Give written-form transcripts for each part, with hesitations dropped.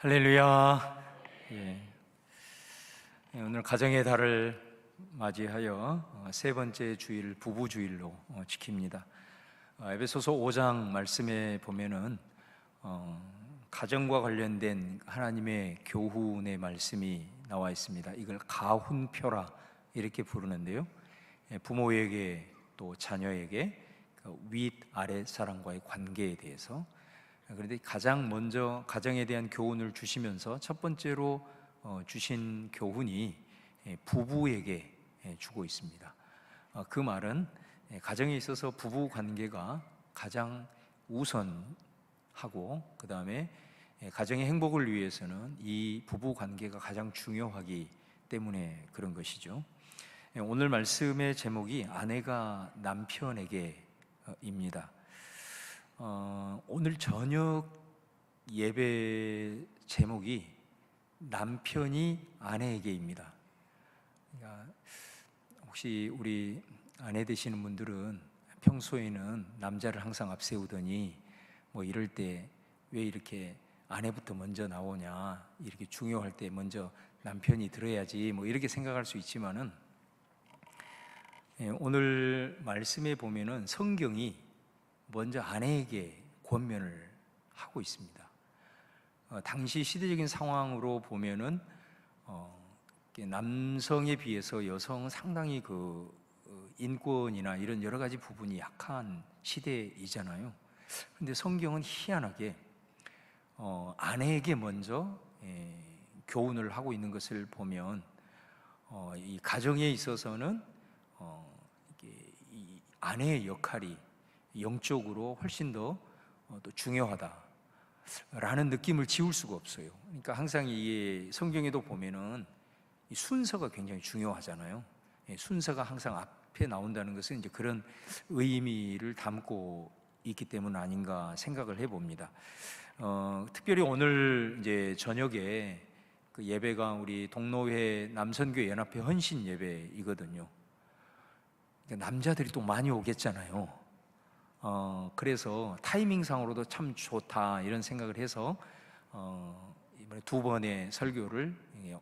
할렐루야. 예. 오늘 가정의 달을 맞이하여 세 번째 주일 부부 주일로 지킵니다. 에베소서 5장 말씀에 보면은 가정과 관련된 하나님의 교훈의 말씀이 나와 있습니다. 이걸 가훈표라 이렇게 부르는데요. 부모에게 또 자녀에게 윗 아래 사람과의 관계에 대해서, 그런데 가장 먼저 가정에 대한 교훈을 주시면서 첫 번째로 주신 교훈이 부부에게 주고 있습니다. 그 말은 가정에 있어서 부부 관계가 가장 우선하고, 그 다음에 가정의 행복을 위해서는 이 부부 관계가 가장 중요하기 때문에 그런 것이죠. 오늘 말씀의 제목이 아내가 남편에게입니다. 오늘 저녁 예배 제목이 남편이 아내에게입니다. 그러니까 혹시 우리 아내 되시는 분들은 평소에는 남자를 항상 앞세우더니 뭐 이럴 때 왜 이렇게 아내부터 먼저 나오냐, 이렇게 중요할 때 먼저 남편이 들어야지 뭐 이렇게 생각할 수 있지만은, 오늘 말씀에 보면은 성경이 먼저 아내에게 권면을 하고 있습니다. 당시 시대적인 상황으로 보면은 남성에 비해서 여성은 상당히 인권이나 이런 여러 가지 부분이 약한 시대이잖아요. 그런데 성경은 희한하게 아내에게 먼저 교훈을 하고 있는 것을 보면, 이 가정에 있어서는 이 아내의 역할이 영적으로 훨씬 더 중요하다라는 느낌을 지울 수가 없어요. 그러니까 항상 이 성경에도 보면은 이 순서가 굉장히 중요하잖아요. 순서가 항상 앞에 나온다는 것은 이제 그런 의미를 담고 있기 때문 아닌가 생각을 해봅니다. 특별히 오늘 이제 저녁에 그 예배가 우리 동로회 남선교회 연합회 헌신 예배이거든요. 그러니까 남자들이 또 많이 오겠잖아요. 그래서 타이밍상으로도 참 좋다 이런 생각을 해서 이번에 두 번의 설교를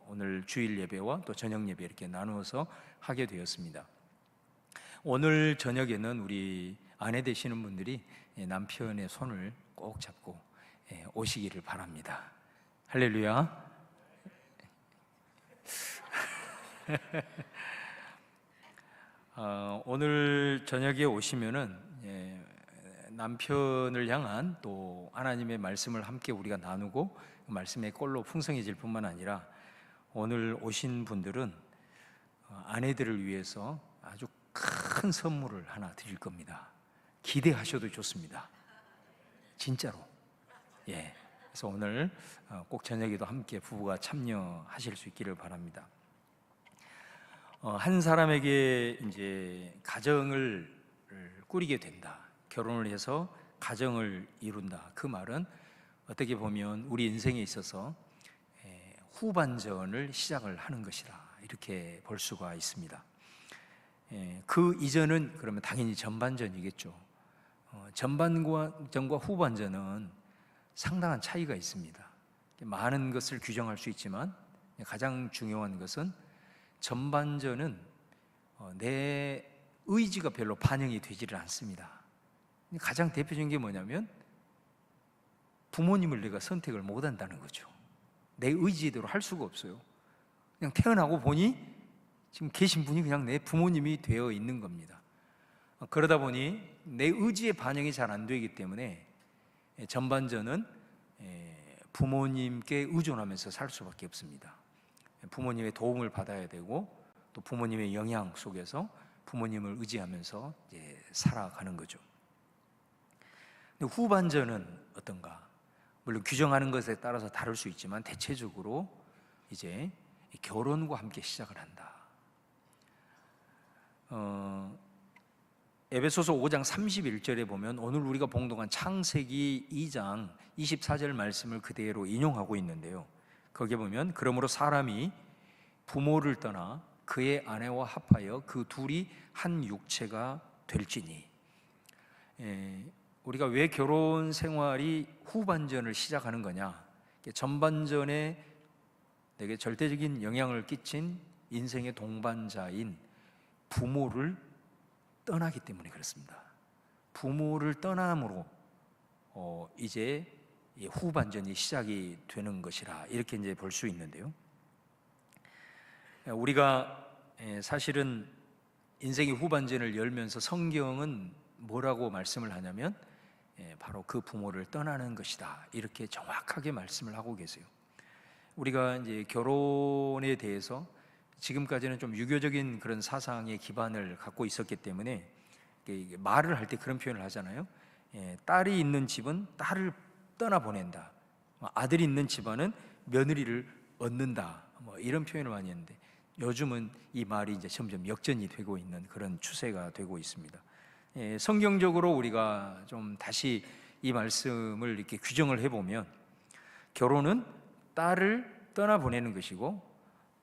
오늘 주일 예배와 또 저녁 예배 이렇게 나누어서 하게 되었습니다. 오늘 저녁에는 우리 아내 되시는 분들이 남편의 손을 꼭 잡고 오시기를 바랍니다. 할렐루야. 오늘 저녁에 오시면은 남편을 향한 또 하나님의 말씀을 함께 우리가 나누고 말씀의 꼴로 풍성해질 뿐만 아니라, 오늘 오신 분들은 아내들을 위해서 아주 큰 선물을 하나 드릴 겁니다. 기대하셔도 좋습니다. 진짜로. 그래서 오늘 꼭 저녁에도 함께 부부가 참여하실 수 있기를 바랍니다. 한 사람에게 이제 가정을 꾸리게 된다, 결혼을 해서 가정을 이룬다, 그 말은 어떻게 보면 우리 인생에 있어서 후반전을 시작을 하는 것이다, 이렇게 볼 수가 있습니다. 그 이전은 그러면 당연히 전반전이겠죠. 전반전과 후반전은 상당한 차이가 있습니다. 많은 것을 규정할 수 있지만 가장 중요한 것은, 전반전은 내 의지가 별로 반영이 되지를 않습니다. 가장 대표적인 게 뭐냐면, 부모님을 내가 선택을 못한다는 거죠. 내 의지대로 할 수가 없어요. 그냥 태어나고 보니 지금 계신 분이 그냥 내 부모님이 되어 있는 겁니다. 그러다 보니 내 의지의 반영이 잘 안 되기 때문에 전반전은 부모님께 의존하면서 살 수밖에 없습니다. 부모님의 도움을 받아야 되고, 또 부모님의 영향 속에서 부모님을 의지하면서 살아가는 거죠. 근데 후반전은 어떤가? 물론 규정하는 것에 따라서 다를 수 있지만 대체적으로 이제 결혼과 함께 시작을 한다. 에베소서 5장 31절에 보면, 오늘 우리가 봉독한 창세기 2장 24절 말씀을 그대로 인용하고 있는데요, 거기에 보면, 그러므로 사람이 부모를 떠나 그의 아내와 합하여 그 둘이 한 육체가 될지니. 우리가 왜 결혼 생활이 후반전을 시작하는 거냐? 전반전에 내게 절대적인 영향을 끼친 인생의 동반자인 부모를 떠나기 때문에 그렇습니다. 부모를 떠남으로 이제 후반전이 시작이 되는 것이라 이렇게 이제 볼 수 있는데요. 우리가 사실은 인생의 후반전을 열면서 성경은 뭐라고 말씀을 하냐면 바로 그 부모를 떠나는 것이다 이렇게 정확하게 말씀을 하고 계세요. 우리가 이제 결혼에 대해서 지금까지는 좀 유교적인 그런 사상의 기반을 갖고 있었기 때문에 말을 할 때 그런 표현을 하잖아요. 딸이 있는 집은 딸을 떠나보낸다, 아들이 있는 집안은 며느리를 얻는다, 뭐 이런 표현을 많이 했는데 요즘은 이 말이 이제 점점 역전이 되고 있는 그런 추세가 되고 있습니다. 성경적으로 우리가 좀 다시 이 말씀을 이렇게 규정을 해보면 결혼은 딸을 떠나보내는 것이고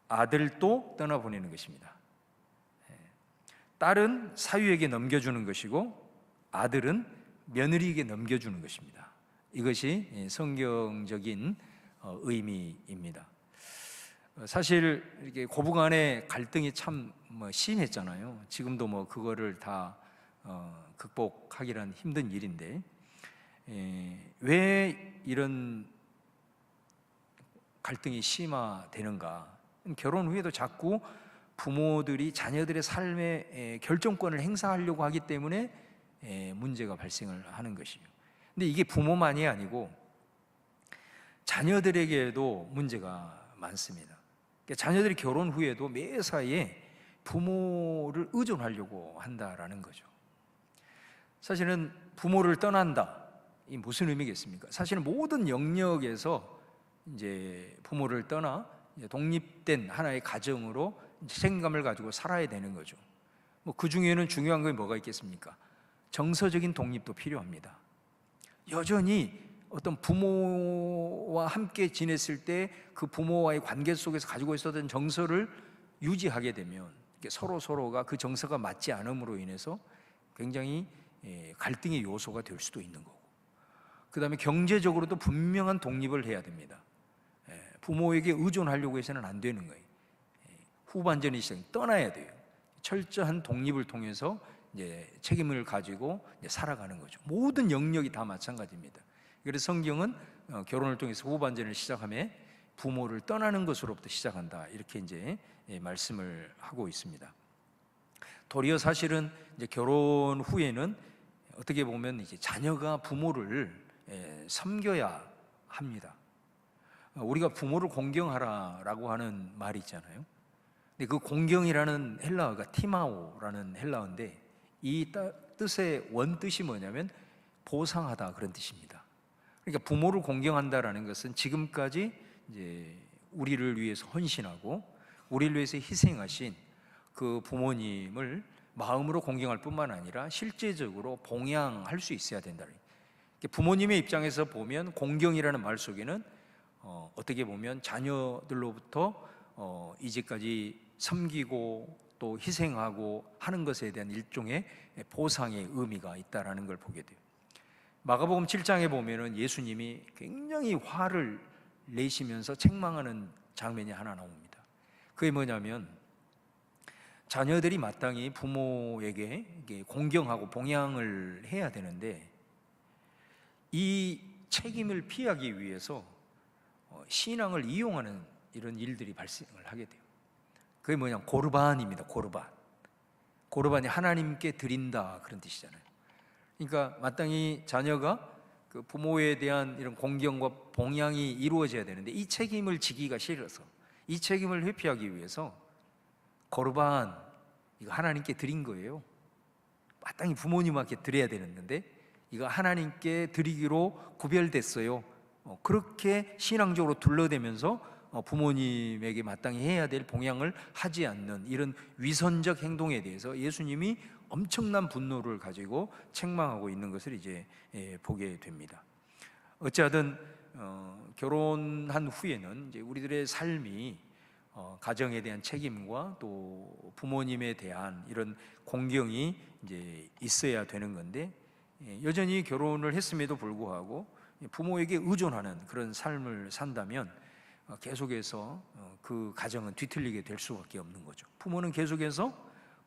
아들도 떠나보내는 것입니다. 딸은 사위에게 넘겨주는 것이고 아들은 며느리에게 넘겨주는 것입니다. 이것이 성경적인 의미입니다. 사실 이렇게 고부간의 갈등이 참 심했잖아요. 지금도 그거를 다 극복하기란 힘든 일인데 왜 이런 갈등이 심화되는가? 결혼 후에도 자꾸 부모들이 자녀들의 삶의 결정권을 행사하려고 하기 때문에 문제가 발생을 하는 것이에요. 근데 이게 부모만이 아니고 자녀들에게도 문제가 많습니다. 자녀들이 결혼 후에도 매사에 부모를 의존하려고 한다라는 거죠. 사실은 부모를 떠난다, 이 무슨 의미겠습니까? 사실은 모든 영역에서 이제 부모를 떠나 독립된 하나의 가정으로 책임감을 가지고 살아야 되는 거죠. 그 중에는 중요한 게 뭐가 있겠습니까? 정서적인 독립도 필요합니다. 여전히 어떤 부모와 함께 지냈을 때 그 부모와의 관계 속에서 가지고 있었던 정서를 유지하게 되면 서로가 그 정서가 맞지 않음으로 인해서 굉장히 갈등의 요소가 될 수도 있는 거고, 그 다음에 경제적으로도 분명한 독립을 해야 됩니다. 부모에게 의존하려고 해서는 안 되는 거예요. 후반전이 시작, 떠나야 돼요. 철저한 독립을 통해서 이제 책임을 가지고 이제 살아가는 거죠. 모든 영역이 다 마찬가지입니다. 그래서 성경은 결혼을 통해서 후반전을 시작하며 부모를 떠나는 것으로부터 시작한다 이렇게 이제 말씀을 하고 있습니다. 도리어 사실은 이제 결혼 후에는 어떻게 보면 이제 자녀가 부모를 섬겨야 합니다. 우리가 부모를 공경하라라고 하는 말이 있잖아요. 근데 그 공경이라는 헬라어가 티마오라는 헬라어인데 이 뜻의 원뜻이 뭐냐면 보상하다 그런 뜻입니다. 그러니까 부모를 공경한다라는 것은 지금까지 이제 우리를 위해서 헌신하고 우리를 위해서 희생하신 그 부모님을 마음으로 공경할 뿐만 아니라 실제적으로 봉양할 수 있어야 된다. 부모님의 입장에서 보면 공경이라는 말 속에는 어떻게 보면 자녀들로부터 이제까지 섬기고 또 희생하고 하는 것에 대한 일종의 보상의 의미가 있다라는 걸 보게 돼요. 마가복음 7장에 보면은 예수님이 굉장히 화를 내시면서 책망하는 장면이 하나 나옵니다. 그게 뭐냐면 자녀들이 마땅히 부모에게 공경하고 봉양을 해야 되는데 이 책임을 피하기 위해서 신앙을 이용하는 이런 일들이 발생을 하게 돼요. 그게 뭐냐, 고르반입니다. 고르반이 하나님께 드린다 그런 뜻이잖아요. 그러니까 마땅히 자녀가 그 부모에 대한 이런 공경과 봉양이 이루어져야 되는데 이 책임을 지기가 싫어서 이 책임을 회피하기 위해서 고르반, 이거 하나님께 드린 거예요. 마땅히 부모님한테 드려야 되는데 이거 하나님께 드리기로 구별됐어요. 그렇게 신앙적으로 둘러대면서 부모님에게 마땅히 해야 될 봉양을 하지 않는 이런 위선적 행동에 대해서 예수님이 엄청난 분노를 가지고 책망하고 있는 것을 이제 보게 됩니다. 어찌하든 결혼한 후에는 이제 우리들의 삶이 가정에 대한 책임과 또 부모님에 대한 이런 공경이 이제 있어야 되는 건데 여전히 결혼을 했음에도 불구하고 부모에게 의존하는 그런 삶을 산다면 계속해서 그 가정은 뒤틀리게 될 수밖에 없는 거죠. 부모는 계속해서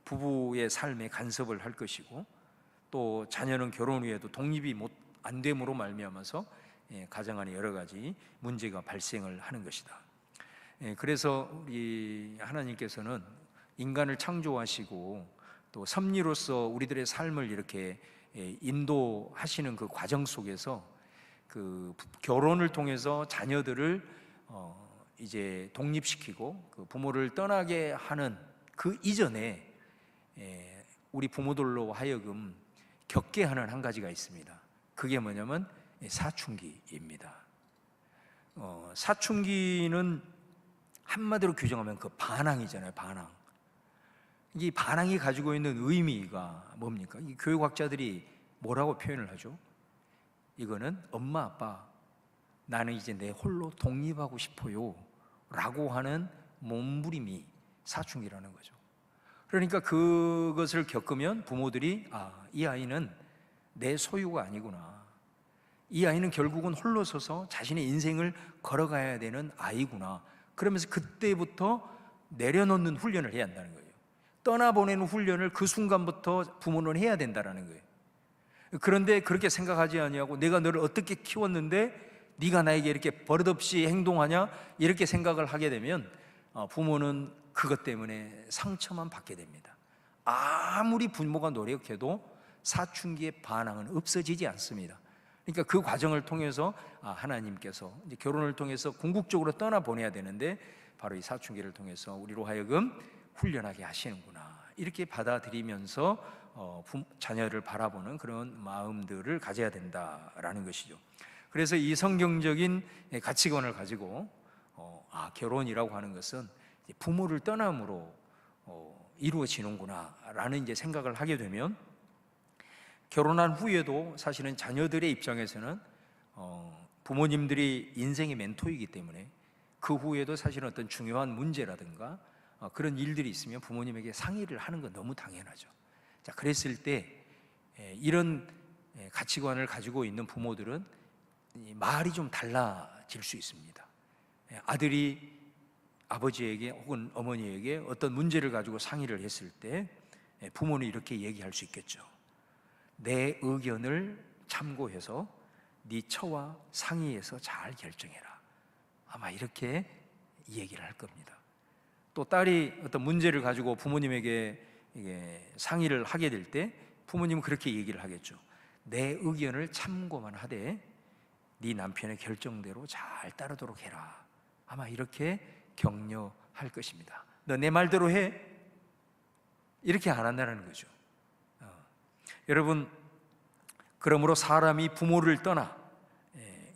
부부의 삶에 간섭을 할 것이고, 또 자녀는 결혼 후에도 독립이 안 됨으로 말미암아서 가정 안에 여러 가지 문제가 발생을 하는 것이다. 그래서 우리 하나님께서는 인간을 창조하시고 또 섭리로서 우리들의 삶을 이렇게 인도하시는 그 과정 속에서 그 결혼을 통해서 자녀들을 이제 독립시키고 그 부모를 떠나게 하는 그 이전에 우리 부모들로 하여금 겪게 하는 한 가지가 있습니다. 그게 뭐냐면 사춘기입니다. 사춘기는 한마디로 규정하면 그 반항이잖아요. 반항. 이 반항이 가지고 있는 의미가 뭡니까? 이 교육학자들이 뭐라고 표현을 하죠? 이거는 엄마 아빠 나는 이제 내 홀로 독립하고 싶어요 라고 하는 몸부림이 사춘기라는 거죠. 그러니까 그것을 겪으면 부모들이 이 아이는 내 소유가 아니구나, 이 아이는 결국은 홀로 서서 자신의 인생을 걸어가야 되는 아이구나, 그러면서 그때부터 내려놓는 훈련을 해야 한다는 거예요. 떠나보내는 훈련을 그 순간부터 부모는 해야 된다는 거예요. 그런데 그렇게 생각하지 아니하고 내가 너를 어떻게 키웠는데 네가 나에게 이렇게 버릇없이 행동하냐, 이렇게 생각을 하게 되면 부모는 그것 때문에 상처만 받게 됩니다. 아무리 부모가 노력해도 사춘기의 반항은 없어지지 않습니다. 그러니까 그 과정을 통해서 하나님께서 이제 결혼을 통해서 궁극적으로 떠나보내야 되는데 바로 이 사춘기를 통해서 우리로 하여금 훈련하게 하시는구나, 이렇게 받아들이면서 자녀를 바라보는 그런 마음들을 가져야 된다라는 것이죠. 그래서 이 성경적인 가치관을 가지고 결혼이라고 하는 것은 부모를 떠남으로 이루어지는구나 라는 이제 생각을 하게 되면, 결혼한 후에도 사실은 자녀들의 입장에서는 부모님들이 인생의 멘토이기 때문에 그 후에도 사실은 어떤 중요한 문제라든가 그런 일들이 있으면 부모님에게 상의를 하는 건 너무 당연하죠. 자, 그랬을 때 이런 가치관을 가지고 있는 부모들은 말이 좀 달라질 수 있습니다. 아들이 아버지에게 혹은 어머니에게 어떤 문제를 가지고 상의를 했을 때 부모는 이렇게 얘기할 수 있겠죠. 내 의견을 참고해서 네 처와 상의해서 잘 결정해라. 아마 이렇게 얘기를 할 겁니다. 또 딸이 어떤 문제를 가지고 부모님에게 상의를 하게 될 때 부모님은 그렇게 얘기를 하겠죠. 내 의견을 참고만 하되 네 남편의 결정대로 잘 따르도록 해라. 아마 이렇게 격려할 것입니다. 너 내 말대로 해. 이렇게 안 한다는 거죠. 여러분, 그러므로 사람이 부모를 떠나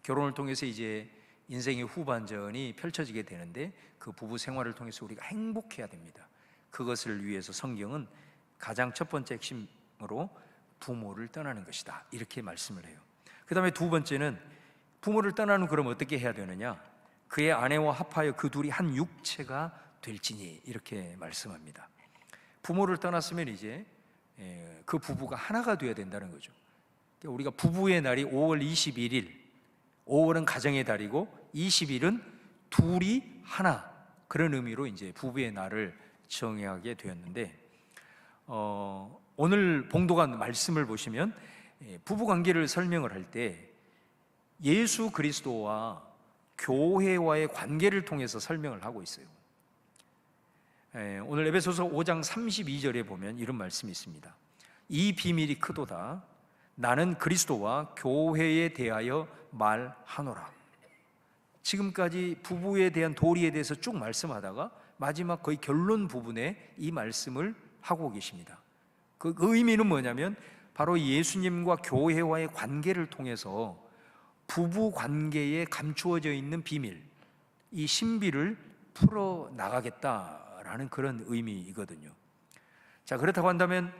결혼을 통해서 이제 인생의 후반전이 펼쳐지게 되는데 그 부부 생활을 통해서 우리가 행복해야 됩니다. 그것을 위해서 성경은 가장 첫 번째 핵심으로 부모를 떠나는 것이다, 이렇게 말씀을 해요. 그 다음에 두 번째는 부모를 떠나는 그럼 어떻게 해야 되느냐? 그의 아내와 합하여 그 둘이 한 육체가 될지니, 이렇게 말씀합니다. 부모를 떠났으면 이제 그 부부가 하나가 되어야 된다는 거죠. 우리가 부부의 날이 5월 21일, 5월은 가정의 달이고 20일은 둘이 하나, 그런 의미로 이제 부부의 날을 정하게 되었는데, 오늘 봉독한 말씀을 보시면 부부 관계를 설명을 할 때 예수 그리스도와 교회와의 관계를 통해서 설명을 하고 있어요. 오늘 에베소서 5장 32절에 보면 이런 말씀이 있습니다. 이 비밀이 크도다. 나는 그리스도와 교회에 대하여 말하노라. 지금까지 부부에 대한 도리에 대해서 쭉 말씀하다가 마지막 거의 결론 부분에 이 말씀을 하고 계십니다. 그 의미는 뭐냐면 바로 예수님과 교회와의 관계를 통해서 부부 관계에 감추어져 있는 비밀, 이 신비를 풀어나가겠다라는 그런 의미이거든요. 자, 그렇다고 한다면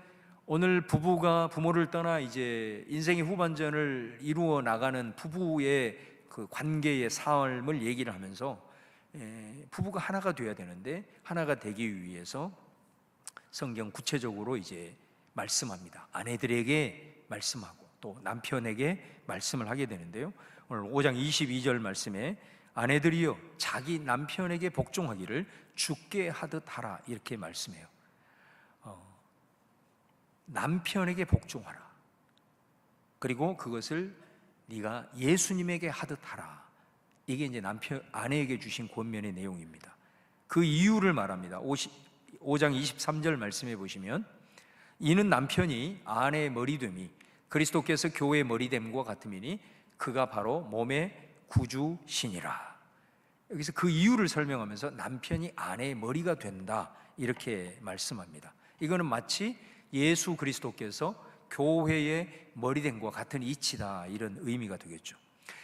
오늘 부부가 부모를 떠나 이제 인생의 후반전을 이루어 나가는 부부의 그 관계의 삶을 얘기를 하면서 부부가 하나가 되어야 되는데, 하나가 되기 위해서 성경 구체적으로 이제 말씀합니다. 아내들에게 말씀하고 또 남편에게 말씀을 하게 되는데요. 오늘 5장 22절 말씀에 아내들이여 자기 남편에게 복종하기를 주께 하듯 하라 이렇게 말씀해요. 남편에게 복종하라. 그리고 그것을 네가 예수님에게 하듯 하라. 이게 이제 아내에게 주신 권면의 내용입니다. 그 이유를 말합니다. 5장 23절 말씀해 보시면 이는 남편이 아내의 머리됨이 그리스도께서 교회의 머리됨과 같음이니 그가 바로 몸의 구주시니라. 여기서 그 이유를 설명하면서 남편이 아내의 머리가 된다 이렇게 말씀합니다. 이거는 마치 예수 그리스도께서 교회의 머리됨과 같은 이치다 이런 의미가 되겠죠.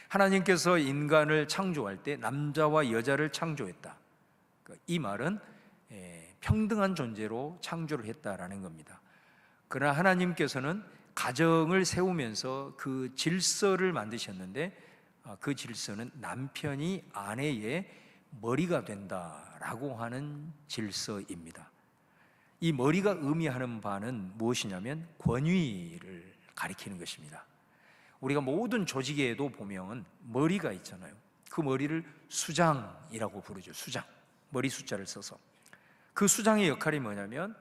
하나님께서 인간을 창조할 때 남자와 여자를 창조했다. 이 말은 평등한 존재로 창조를 했다라는 겁니다. 그러나 하나님께서는 가정을 세우면서 그 질서를 만드셨는데 그 질서는 남편이 아내의 머리가 된다라고 하는 질서입니다. 이 머리가 의미하는 바는 무엇이냐면 권위를 가리키는 것입니다. 우리가 모든 조직에도 보면 머리가 있잖아요. 그 머리를 수장이라고 부르죠. 수장, 머리 숫자를 써서. 그 수장의 역할이 뭐냐면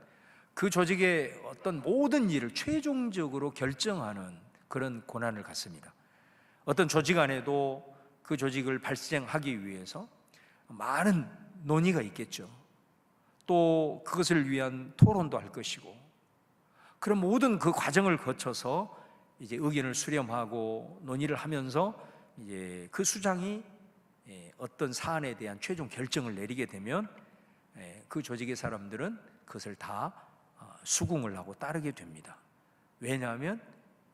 그 조직의 어떤 모든 일을 최종적으로 결정하는 그런 권한을 갖습니다. 어떤 조직 안에도 그 조직을 발생하기 위해서 많은 논의가 있겠죠. 또 그것을 위한 토론도 할 것이고, 그런 모든 그 과정을 거쳐서 이제 의견을 수렴하고 논의를 하면서 이제 그 수장이 어떤 사안에 대한 최종 결정을 내리게 되면 그 조직의 사람들은 그것을 다 수긍을 하고 따르게 됩니다. 왜냐하면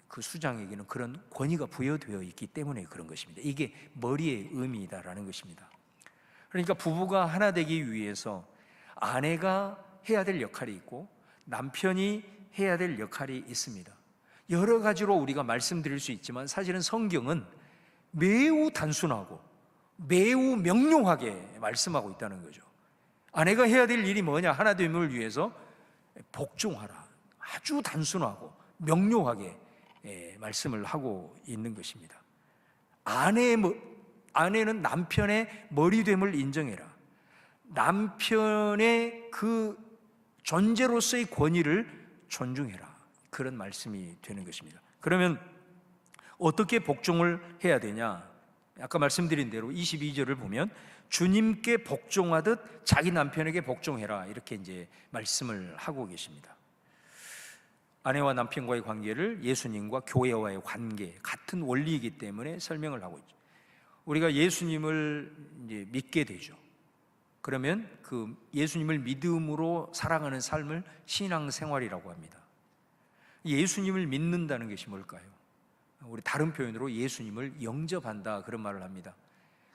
그 수장에게는 그런 권위가 부여되어 있기 때문에 그런 것입니다. 이게 머리의 의미다라는 것입니다. 그러니까 부부가 하나 되기 위해서 아내가 해야 될 역할이 있고 남편이 해야 될 역할이 있습니다. 여러 가지로 우리가 말씀드릴 수 있지만 사실은 성경은 매우 단순하고 매우 명료하게 말씀하고 있다는 거죠. 아내가 해야 될 일이 뭐냐? 하나됨을 위해서 복종하라. 아주 단순하고 명료하게 말씀을 하고 있는 것입니다. 아내는 남편의 머리됨을 인정해라. 남편의 그 존재로서의 권위를 존중해라. 그런 말씀이 되는 것입니다. 그러면 어떻게 복종을 해야 되냐? 아까 말씀드린 대로 22절을 보면 주님께 복종하듯 자기 남편에게 복종해라 이렇게 이제 말씀을 하고 계십니다. 아내와 남편과의 관계를 예수님과 교회와의 관계, 같은 원리이기 때문에 설명을 하고 있죠. 우리가 예수님을 이제 믿게 되죠. 그러면 그 예수님을 믿음으로 살아가는 삶을 신앙생활이라고 합니다. 예수님을 믿는다는 것이 뭘까요? 우리 다른 표현으로 예수님을 영접한다 그런 말을 합니다.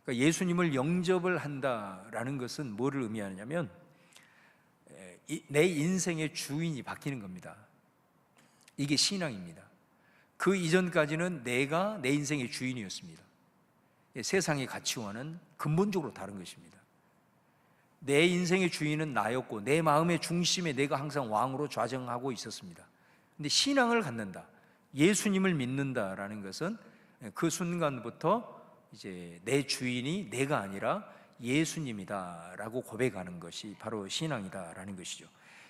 그러니까 예수님을 영접을 한다라는 것은 뭐를 의미하냐면 내 인생의 주인이 바뀌는 겁니다. 이게 신앙입니다. 그 이전까지는 내가 내 인생의 주인이었습니다. 세상의 가치와는 근본적으로 다른 것입니다. 내 인생의 주인은 나였고 내 마음의 중심에 내가 항상 왕으로 좌정하고 있었습니다. 근데 신앙을 갖는다, 예수님을 믿는다라는 것은 그 순간부터 이제 내 주인이 내가 아니라 예수님이다라고 고백하는 것이 바로 신앙이다라는 것이죠.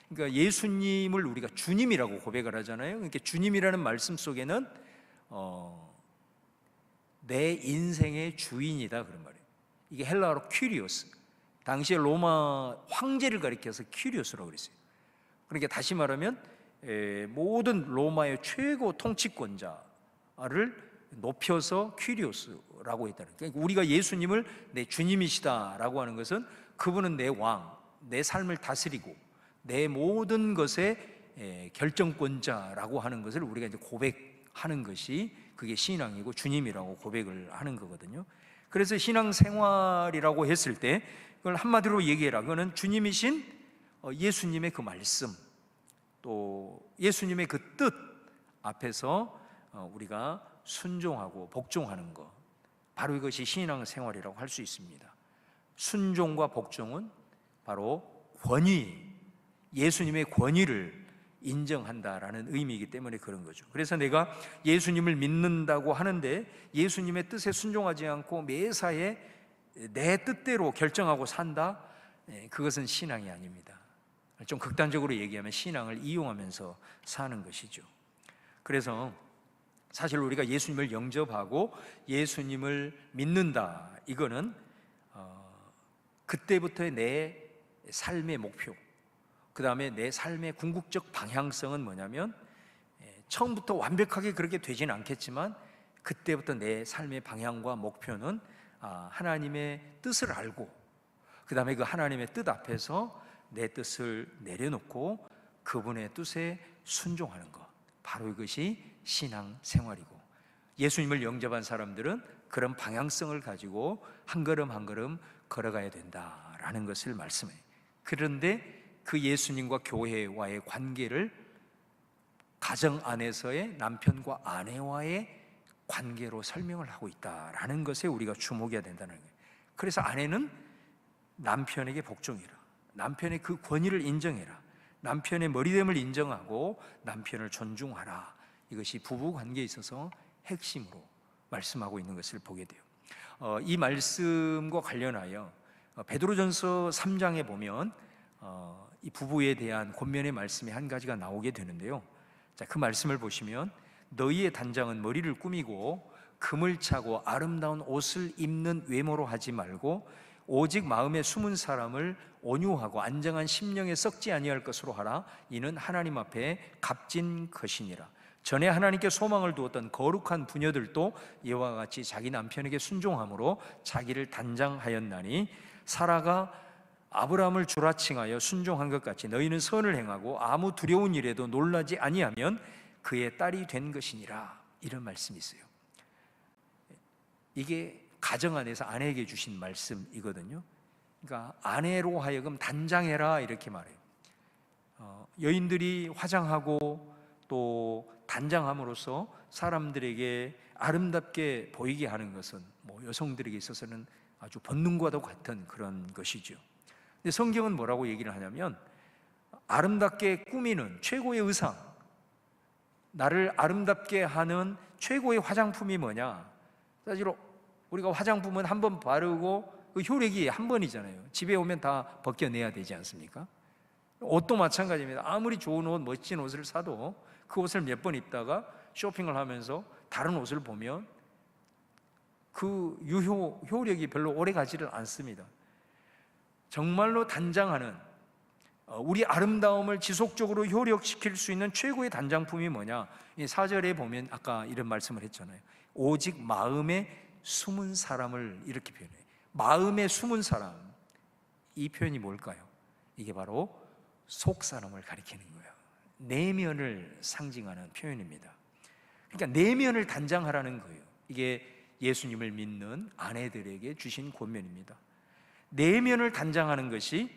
그러니까 예수님을 우리가 주님이라고 고백을 하잖아요. 그러니까 주님이라는 말씀 속에는 내 인생의 주인이다 그런 말이에요. 이게 헬라어로 퀴리오스, 당시에 로마 황제를 가리켜서 퀴리오스라고 그랬어요. 그러니까 다시 말하면 모든 로마의 최고 통치권자를 높여서 퀴리오스라고 했다는 거예요. 그러니까 우리가 예수님을 내 주님이시다라고 하는 것은 그분은 내 왕, 내 삶을 다스리고 내 모든 것의 결정권자라고 하는 것을 우리가 이제 고백하는 것이 그게 신앙이고 주님이라고 고백을 하는 거거든요. 그래서 신앙생활이라고 했을 때 그걸 한마디로 얘기해라. 그거는 주님이신 예수님의 그 말씀, 또 예수님의 그 뜻 앞에서 우리가 순종하고 복종하는 것, 바로 이것이 신앙생활이라고 할 수 있습니다. 순종과 복종은 바로 권위, 예수님의 권위를 인정한다라는 의미이기 때문에 그런 거죠. 그래서 내가 예수님을 믿는다고 하는데 예수님의 뜻에 순종하지 않고 매사에 내 뜻대로 결정하고 산다? 그것은 신앙이 아닙니다. 좀 극단적으로 얘기하면 신앙을 이용하면서 사는 것이죠. 그래서 사실 우리가 예수님을 영접하고 예수님을 믿는다, 이거는 그때부터의 내 삶의 목표, 그 다음에 내 삶의 궁극적 방향성은 뭐냐면, 처음부터 완벽하게 그렇게 되지는 않겠지만 그때부터 내 삶의 방향과 목표는 하나님의 뜻을 알고, 그 다음에 그 하나님의 뜻 앞에서 내 뜻을 내려놓고 그분의 뜻에 순종하는 것, 바로 이것이 신앙 생활이고, 예수님을 영접한 사람들은 그런 방향성을 가지고 한 걸음 한 걸음 걸어가야 된다라는 것을 말씀해요. 그런데 그 예수님과 교회와의 관계를 가정 안에서의 남편과 아내와의 관계로 설명을 하고 있다라는 것에 우리가 주목해야 된다는 거예요. 그래서 아내는 남편에게 복종해라, 남편의 그 권위를 인정해라, 남편의 머리됨을 인정하고 남편을 존중하라. 이것이 부부 관계에 있어서 핵심으로 말씀하고 있는 것을 보게 돼요. 이 말씀과 관련하여 베드로전서 3장에 보면 이 부부에 대한 권면의 말씀이 한 가지가 나오게 되는데요. 자, 그 말씀을 보시면, 너희의 단장은 머리를 꾸미고 금을 차고 아름다운 옷을 입는 외모로 하지 말고 오직 마음에 숨은 사람을 온유하고 안정한 심령에 썩지 아니할 것으로 하라. 이는 하나님 앞에 값진 것이니라. 전에 하나님께 소망을 두었던 거룩한 부녀들도 이와 같이 자기 남편에게 순종함으로 자기를 단장하였나니, 사라가 아브라함을 주라칭하여 순종한 것 같이 너희는 선을 행하고 아무 두려운 일에도 놀라지 아니하면 그의 딸이 된 것이니라. 이런 말씀이 있어요. 이게 가정 안에서 아내에게 주신 말씀이거든요. 그러니까 아내로 하여금 단장해라, 이렇게 말해요. 여인들이 화장하고 또 단장함으로써 사람들에게 아름답게 보이게 하는 것은 여성들에게 있어서는 아주 본능과도 같은 그런 것이죠. 근데 성경은 뭐라고 얘기를 하냐면, 아름답게 꾸미는 최고의 의상, 나를 아름답게 하는 최고의 화장품이 뭐냐? 사실 우리가 화장품은 한 번 바르고 그 효력이 한 번이잖아요. 집에 오면 다 벗겨내야 되지 않습니까? 옷도 마찬가지입니다. 아무리 좋은 옷, 멋진 옷을 사도 그 옷을 몇 번 입다가 쇼핑을 하면서 다른 옷을 보면 그 효력이 별로 오래 가지를 않습니다. 정말로 단장하는, 우리 아름다움을 지속적으로 효력시킬 수 있는 최고의 단장품이 뭐냐? 4절에 보면 아까 이런 말씀을 했잖아요. 오직 마음에 숨은 사람을, 이렇게 표현해요. 마음에 숨은 사람, 이 표현이 뭘까요? 이게 바로 속 사람을 가리키는 거예요. 내면을 상징하는 표현입니다. 그러니까 내면을 단장하라는 거예요. 이게 예수님을 믿는 아내들에게 주신 권면입니다. 내면을 단장하는 것이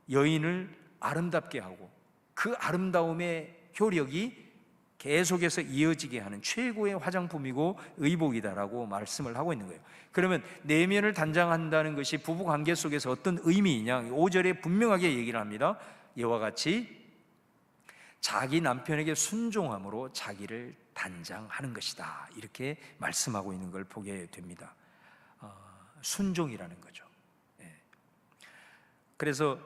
여인을 아름답게 하고 그 아름다움의 효력이 계속해서 이어지게 하는 최고의 화장품이고 의복이다라고 말씀을 하고 있는 거예요. 그러면 내면을 단장한다는 것이 부부 관계 속에서 어떤 의미이냐? 5절에 분명하게 얘기를 합니다. 이와 같이 자기 남편에게 순종함으로 자기를 단장하는 것이다, 이렇게 말씀하고 있는 걸 보게 됩니다. 순종이라는 거죠. 그래서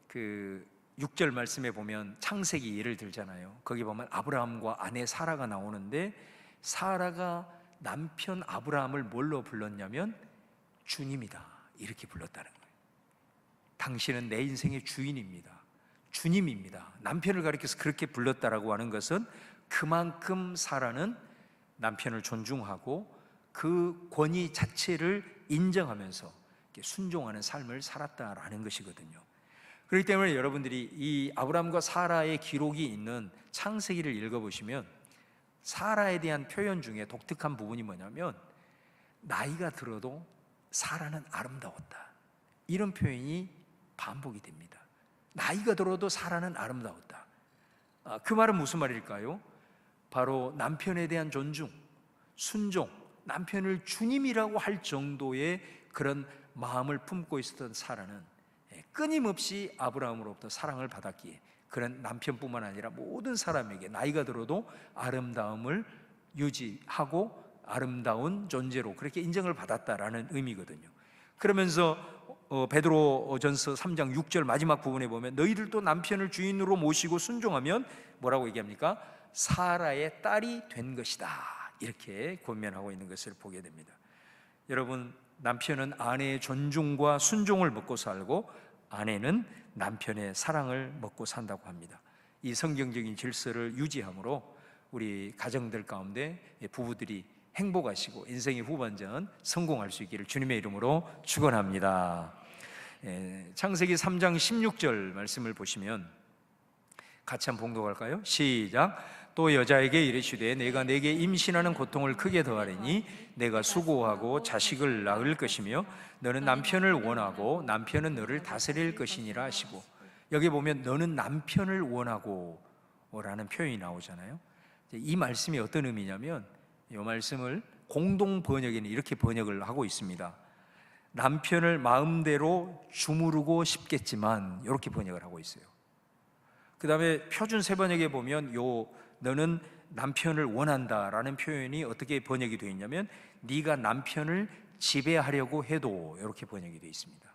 그 6절 말씀에 보면 창세기 예를 들잖아요. 거기 보면 아브라함과 아내 사라가 나오는데, 사라가 남편 아브라함을 뭘로 불렀냐면 주님이다, 이렇게 불렀다는 거예요. 당신은 내 인생의 주인입니다, 주님입니다. 남편을 가리켜서 그렇게 불렀다라고 하는 것은 그만큼 사라는 남편을 존중하고 그 권위 자체를 인정하면서 순종하는 삶을 살았다라는 것이거든요. 그렇기 때문에 여러분들이 이 아브라함과 사라의 기록이 있는 창세기를 읽어보시면 사라에 대한 표현 중에 독특한 부분이 뭐냐면, 나이가 들어도 사라는 아름다웠다, 이런 표현이 반복이 됩니다. 나이가 들어도 사라는 아름다웠다. 그 말은 무슨 말일까요? 바로 남편에 대한 존중, 순종, 남편을 주님이라고 할 정도의 그런 마음을 품고 있었던 사라는 끊임없이 아브라함으로부터 사랑을 받았기에 그런 남편뿐만 아니라 모든 사람에게 나이가 들어도 아름다움을 유지하고 아름다운 존재로 그렇게 인정을 받았다라는 의미거든요. 그러면서 베드로전서 3장 6절 마지막 부분에 보면 너희들도 남편을 주인으로 모시고 순종하면 뭐라고 얘기합니까? 사라의 딸이 된 것이다, 이렇게 권면하고 있는 것을 보게 됩니다. 여러분, 남편은 아내의 존중과 순종을 먹고 살고 아내는 남편의 사랑을 먹고 산다고 합니다. 이 성경적인 질서를 유지함으로 우리 가정들 가운데 부부들이 행복하시고 인생의 후반전 성공할 수 있기를 주님의 이름으로 축원합니다. 창세기 3장 16절 말씀을 보시면 같이 한번 봉독할까요? 시작. 또 여자에게 이르시되 내가 내게 임신하는 고통을 크게 더하리니 내가 수고하고 자식을 낳을 것이며 너는 남편을 원하고 남편은 너를 다스릴 것이니라 하시고, 여기 보면 너는 남편을 원하고 라는 표현이 나오잖아요. 이 말씀이 어떤 의미냐면 이 말씀을 공동 번역에는 이렇게 번역을 하고 있습니다. 남편을 마음대로 주무르고 싶겠지만, 이렇게 번역을 하고 있어요. 그 다음에 표준 세번역에 보면 너는 남편을 원한다라는 표현이 어떻게 번역이 되어 있냐면 네가 남편을 지배하려고 해도, 이렇게 번역이 되어 있습니다.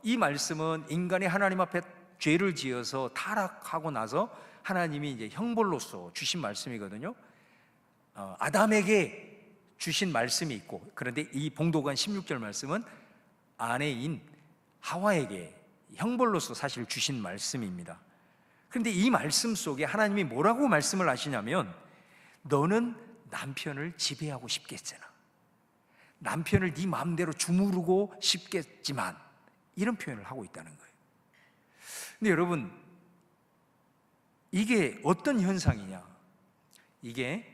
이 말씀은 인간이 하나님 앞에 죄를 지어서 타락하고 나서 하나님이 이제 형벌로서 주신 말씀이거든요. 아담에게 주신 말씀이 있고, 그런데 이 봉독한 16절 말씀은 아내인 하와에게 형벌로서 사실 주신 말씀입니다. 그런데 이 말씀 속에 하나님이 뭐라고 말씀을 하시냐면 너는 남편을 지배하고 싶겠잖아, 남편을 네 마음대로 주무르고 싶겠지만, 이런 표현을 하고 있다는 거예요. 근데 여러분, 이게 어떤 현상이냐? 이게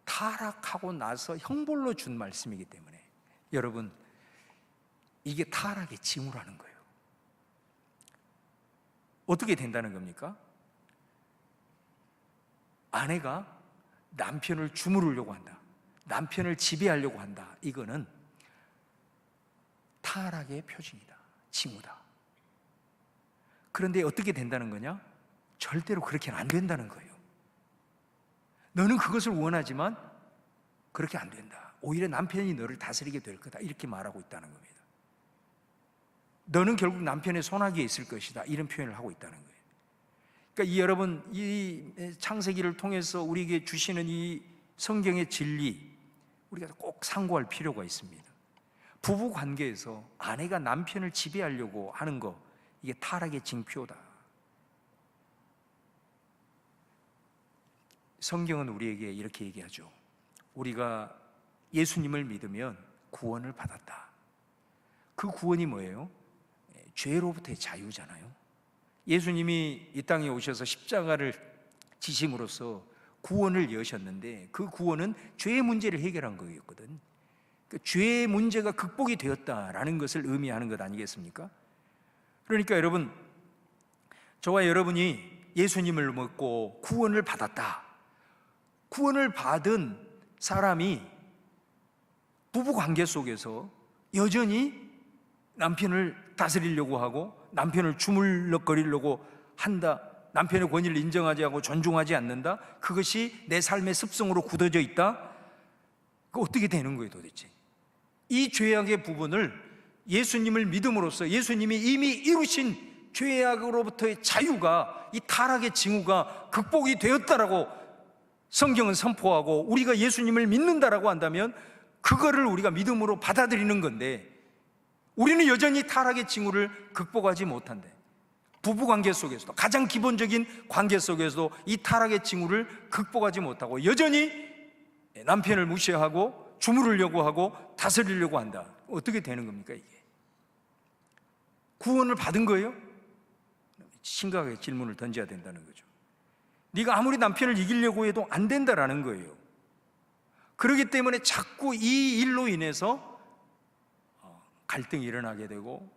타락하고 나서 형벌로 준 말씀이기 때문에 여러분, 이게 타락의 징후라는 거예요. 어떻게 된다는 겁니까? 아내가 남편을 주무르려고 한다, 남편을 지배하려고 한다, 이거는 타락의 표징이다, 징후다. 그런데 어떻게 된다는 거냐? 절대로 그렇게는 안 된다는 거예요. 너는 그것을 원하지만 그렇게 안 된다, 오히려 남편이 너를 다스리게 될 거다, 이렇게 말하고 있다는 겁니다. 너는 결국 남편의 손아귀에 있을 것이다, 이런 표현을 하고 있다는 거예요. 그러니까 여러분, 이 창세기를 통해서 우리에게 주시는 이 성경의 진리, 우리가 꼭 상고할 필요가 있습니다. 부부 관계에서 아내가 남편을 지배하려고 하는 거, 이게 타락의 징표다. 성경은 우리에게 이렇게 얘기하죠. 우리가 예수님을 믿으면 구원을 받았다. 그 구원이 뭐예요? 죄로부터의 자유잖아요. 예수님이 이 땅에 오셔서 십자가를 지심으로써 구원을 여셨는데, 그 구원은 죄의 문제를 해결한 거였거든. 그 죄의 문제가 극복이 되었다라는 것을 의미하는 것 아니겠습니까? 그러니까 여러분, 저와 여러분이 예수님을 믿고 구원을 받았다. 구원을 받은 사람이 부부 관계 속에서 여전히 남편을 다스리려고 하고 남편을 주물럭거리려고 한다, 남편의 권위를 인정하지 않고 존중하지 않는다, 그것이 내 삶의 습성으로 굳어져 있다. 그 어떻게 되는 거예요 도대체? 이 죄악의 부분을 예수님을 믿음으로써 예수님이 이미 이루신 죄악으로부터의 자유가, 이 타락의 징후가 극복이 되었다라고 성경은 선포하고 우리가 예수님을 믿는다라고 한다면 그거를 우리가 믿음으로 받아들이는 건데, 우리는 여전히 타락의 징후를 극복하지 못한대. 부부관계 속에서도, 가장 기본적인 관계 속에서도 이 타락의 징후를 극복하지 못하고 여전히 남편을 무시하고 주무르려고 하고 다스리려고 한다. 어떻게 되는 겁니까 이게? 구원을 받은 거예요? 심각하게 질문을 던져야 된다는 거죠. 네가 아무리 남편을 이기려고 해도 안 된다라는 거예요. 그렇기 때문에 자꾸 이 일로 인해서 갈등이 일어나게 되고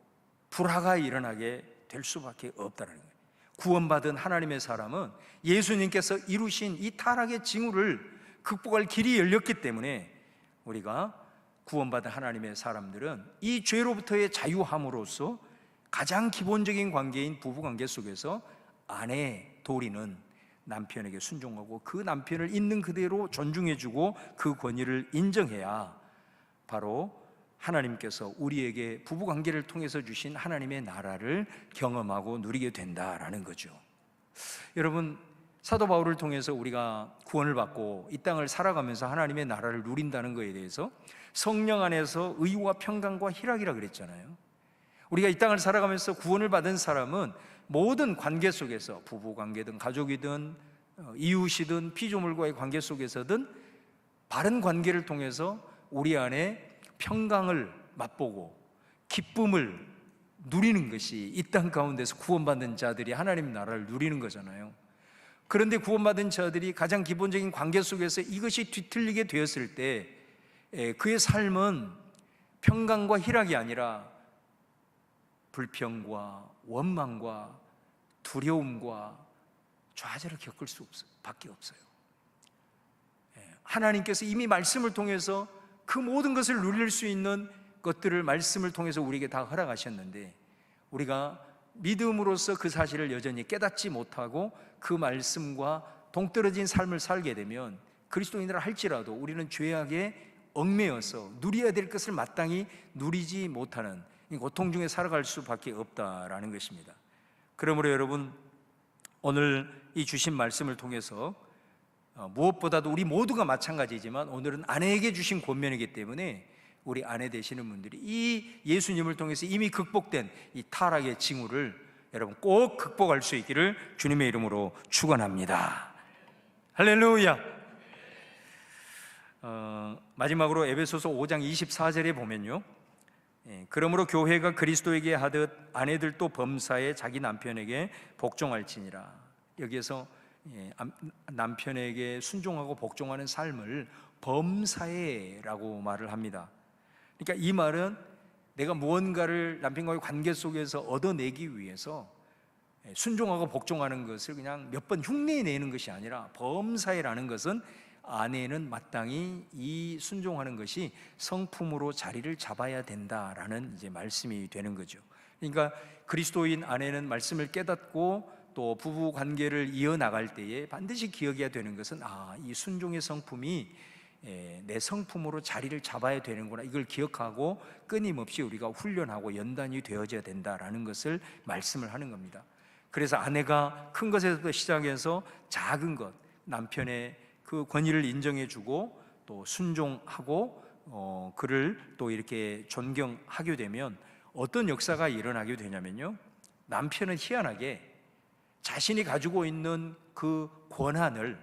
불화가 일어나게 될 수밖에 없다는 거예요. 구원받은 하나님의 사람은 예수님께서 이루신 이 타락의 징후를 극복할 길이 열렸기 때문에 우리가 구원받은 하나님의 사람들은 이 죄로부터의 자유함으로써 가장 기본적인 관계인 부부관계 속에서 아내 도리는 남편에게 순종하고 그 남편을 있는 그대로 존중해주고 그 권위를 인정해야 바로 하나님께서 우리에게 부부관계를 통해서 주신 하나님의 나라를 경험하고 누리게 된다라는 거죠. 여러분, 사도 바울을 통해서 우리가 구원을 받고 이 땅을 살아가면서 하나님의 나라를 누린다는 것에 대해서 성령 안에서 의와 평강과 희락이라 그랬잖아요. 우리가 이 땅을 살아가면서 구원을 받은 사람은 모든 관계 속에서 부부관계든 가족이든 이웃이든 피조물과의 관계 속에서든 바른 관계를 통해서 우리 안에 평강을 맛보고 기쁨을 누리는 것이 이 땅 가운데서 구원받은 자들이 하나님 나라를 누리는 거잖아요. 그런데 구원받은 자들이 가장 기본적인 관계 속에서 이것이 뒤틀리게 되었을 때 그의 삶은 평강과 희락이 아니라 불평과 원망과 두려움과 좌절을 겪을 수밖에 없어요. 하나님께서 이미 말씀을 통해서 그 모든 것을 누릴 수 있는 것들을 말씀을 통해서 우리에게 다 허락하셨는데 우리가 믿음으로써 그 사실을 여전히 깨닫지 못하고 그 말씀과 동떨어진 삶을 살게 되면 그리스도인이라 할지라도 우리는 죄악에 얽매여서 누려야 될 것을 마땅히 누리지 못하는 고통 중에 살아갈 수밖에 없다라는 것입니다. 그러므로 여러분, 오늘 이 주신 말씀을 통해서 무엇보다도 우리 모두가 마찬가지지만 오늘은 아내에게 주신 권면이기 때문에 우리 아내 되시는 분들이 이 예수님을 통해서 이미 극복된 이 타락의 징후를 여러분 꼭 극복할 수 있기를 주님의 이름으로 축원합니다. 할렐루야. 마지막으로 에베소서 5장 24절에 보면요, 그러므로 교회가 그리스도에게 하듯 아내들도 범사에 자기 남편에게 복종할지니라. 여기에서 남편에게 순종하고 복종하는 삶을 범사에라고 말을 합니다. 그러니까 이 말은 내가 무언가를 남편과의 관계 속에서 얻어내기 위해서 순종하고 복종하는 것을 그냥 몇 번 흉내내는 것이 아니라 범사에라는 것은 아내는 마땅히 이 순종하는 것이 성품으로 자리를 잡아야 된다라는 이제 말씀이 되는 거죠. 그러니까 그리스도인 아내는 말씀을 깨닫고 또 부부 관계를 이어나갈 때에 반드시 기억해야 되는 것은 이 순종의 성품이 내 성품으로 자리를 잡아야 되는구나, 이걸 기억하고 끊임없이 우리가 훈련하고 연단이 되어져야 된다라는 것을 말씀을 하는 겁니다. 그래서 아내가 큰 것에서부터 시작해서 작은 것, 남편의 그 권위를 인정해주고 또 순종하고 그를 또 이렇게 존경하게 되면 어떤 역사가 일어나게 되냐면요, 남편은 희한하게 자신이 가지고 있는 그 권한을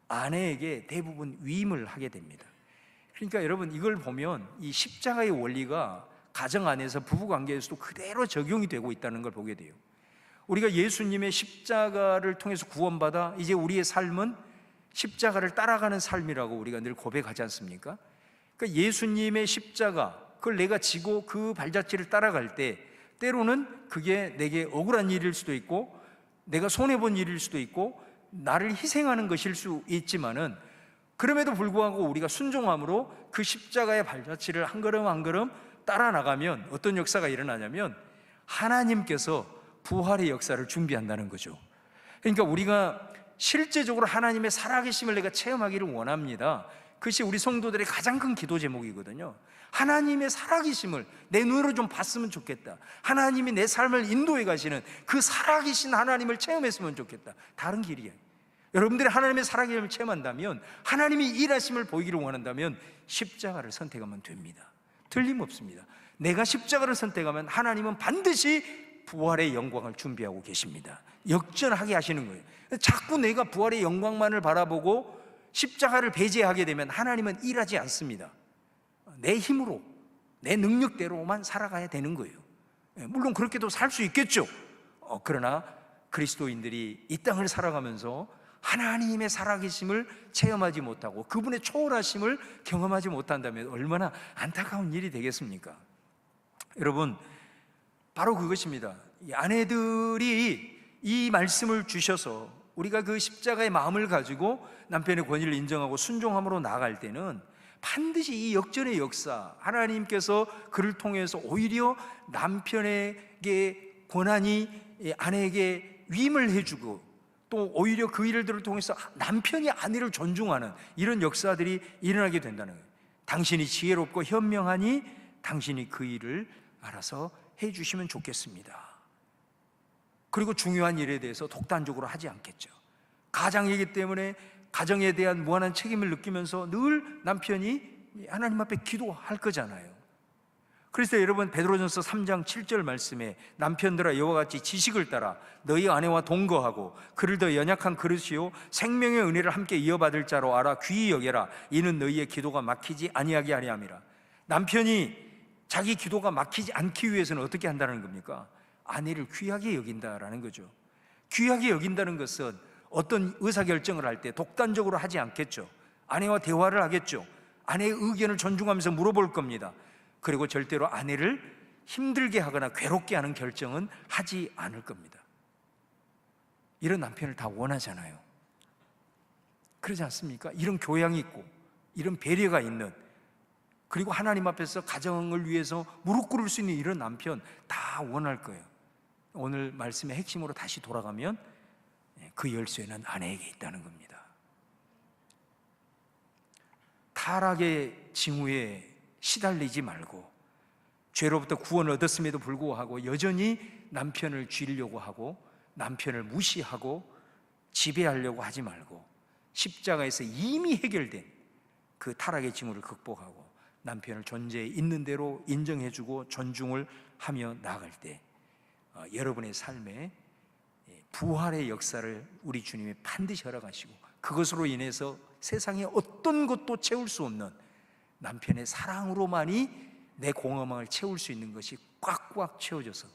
아내에게 대부분 위임을 하게 됩니다. 그러니까 여러분, 이걸 보면 이 십자가의 원리가 가정 안에서 부부관계에서도 그대로 적용이 되고 있다는 걸 보게 돼요. 우리가 예수님의 십자가를 통해서 구원받아 이제 우리의 삶은 십자가를 따라가는 삶이라고 우리가 늘 고백하지 않습니까? 그러니까 예수님의 십자가, 그걸 내가 지고 그 발자취를 따라갈 때 때로는 그게 내게 억울한 일일 수도 있고 내가 손해본 일일 수도 있고 나를 희생하는 것일 수 있지만은 그럼에도 불구하고 우리가 순종함으로 그 십자가의 발자취를 한 걸음 한 걸음 따라 나가면 어떤 역사가 일어나냐면 하나님께서 부활의 역사를 준비한다는 거죠. 그러니까 우리가 실제적으로 하나님의 살아계심을 내가 체험하기를 원합니다. 그것이 우리 성도들의 가장 큰 기도 제목이거든요. 하나님의 살아계심을 내 눈으로 좀 봤으면 좋겠다. 하나님이 내 삶을 인도해 가시는 그 살아계신 하나님을 체험했으면 좋겠다. 다른 길이에요. 여러분들이 하나님의 살아계심을 체험한다면, 하나님이 일하심을 보이기를 원한다면 십자가를 선택하면 됩니다. 틀림없습니다. 내가 십자가를 선택하면 하나님은 반드시 부활의 영광을 준비하고 계십니다. 역전하게 하시는 거예요. 자꾸 내가 부활의 영광만을 바라보고 십자가를 배제하게 되면 하나님은 일하지 않습니다. 내 힘으로, 내 능력대로만 살아가야 되는 거예요. 물론 그렇게도 살 수 있겠죠. 그러나 그리스도인들이 이 땅을 살아가면서 하나님의 살아계심을 체험하지 못하고 그분의 초월하심을 경험하지 못한다면 얼마나 안타까운 일이 되겠습니까? 여러분, 바로 그것입니다. 이 아내들이 이 말씀을 주셔서 우리가 그 십자가의 마음을 가지고 남편의 권위를 인정하고 순종함으로 나아갈 때는 반드시 이 역전의 역사, 하나님께서 그를 통해서 오히려 남편에게 권한이 이 아내에게 위임을 해주고, 또 오히려 그 일들을 통해서 남편이 아내를 존중하는 이런 역사들이 일어나게 된다는 거예요. 당신이 지혜롭고 현명하니 당신이 그 일을 알아서 해주시면 좋겠습니다. 그리고 중요한 일에 대해서 독단적으로 하지 않겠죠. 가장이기 때문에 가정에 대한 무한한 책임을 느끼면서 늘 남편이 하나님 앞에 기도할 거잖아요. 그래서 여러분, 베드로전서 3장 7절 말씀에 남편들아 여호와 같이 지식을 따라 너희 아내와 동거하고 그를 더 연약한 그릇이요 생명의 은혜를 함께 이어받을 자로 알아 귀히 여겨라. 이는 너희의 기도가 막히지 아니하게 하려 함이라. 남편이 자기 기도가 막히지 않기 위해서는 어떻게 한다는 겁니까? 아내를 귀하게 여긴다라는 거죠. 귀하게 여긴다는 것은 어떤 의사결정을 할 때 독단적으로 하지 않겠죠. 아내와 대화를 하겠죠. 아내의 의견을 존중하면서 물어볼 겁니다. 그리고 절대로 아내를 힘들게 하거나 괴롭게 하는 결정은 하지 않을 겁니다. 이런 남편을 다 원하잖아요. 그러지 않습니까? 이런 교양이 있고 이런 배려가 있는, 그리고 하나님 앞에서 가정을 위해서 무릎 꿇을 수 있는 이런 남편 다 원할 거예요. 오늘 말씀의 핵심으로 다시 돌아가면 그 열쇠는 아내에게 있다는 겁니다. 타락의 징후에 시달리지 말고, 죄로부터 구원을 얻었음에도 불구하고 여전히 남편을 쥐려고 하고 남편을 무시하고 지배하려고 하지 말고, 십자가에서 이미 해결된 그 타락의 징후를 극복하고 남편을 존재에 있는 대로 인정해주고 존중을 하며 나아갈 때 여러분의 삶에 부활의 역사를 우리 주님이 반드시 허락하시고, 그것으로 인해서 세상에 어떤 것도 채울 수 없는 남편의 사랑으로만이 내 공허함을 채울 수 있는 것이 꽉꽉 채워져서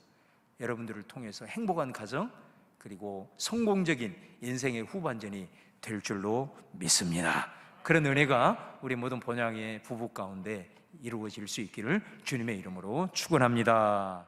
여러분들을 통해서 행복한 가정, 그리고 성공적인 인생의 후반전이 될 줄로 믿습니다. 그런 은혜가 우리 모든 본향의 부부 가운데 이루어질 수 있기를 주님의 이름으로 축원합니다.